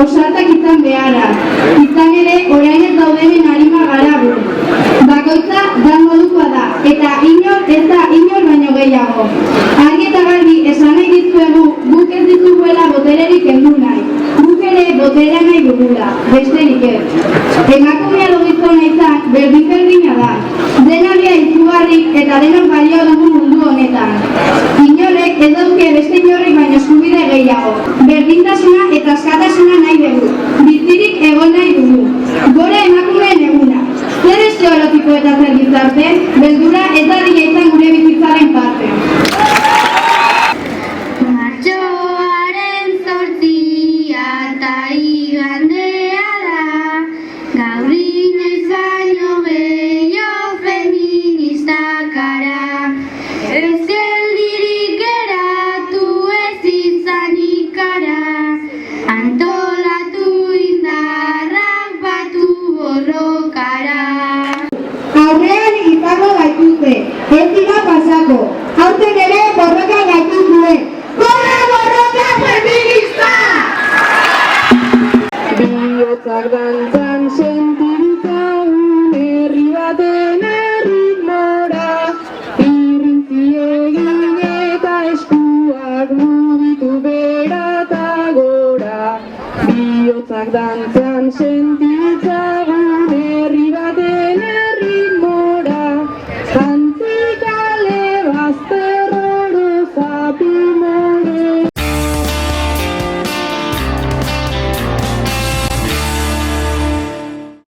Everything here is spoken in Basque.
ausartak izan beharra. Izan ere, orain ez daudenen arima garabu. Bakoitza dan modukoa da, eta inor ez da inor baino gehiago. Argi eta garbi esan nahi dizuegu guk ez dituguela botererik kendu nahi. Guk ere boterea nahi dugula, besterik ez. Emakumea edo gizona izan, berdin-berdina da. Dena bia izugarrik eta denok balio dugu mundu honetan. Inorek ez dauke beste inorrek baino eskubide gehiago. Berdintasuna eta askatasuna nahi dugu. Bizirik egon nahi dugu. Gora emakumeen eguna. Zer estereotipo eta zer gizarte, beldura ez dadila izan gure bizitzaren parte. Martxoaren 8 eta igandea da, gaur inoiz baino gehiago feminista kara. Ez geldirik geratu ez izanik kara, antolatu indarrak batu borrokara. Aurrean izango gaituzte, ez dira pasako, aurten ere borroka gaituzue. Gora borroka feminista! Bihotzak dantzan sentitzaun herri baten erritmora, irrintzi egin eta eskuak mugitu bera eta gora. Bihotzak dantzan sentitzaun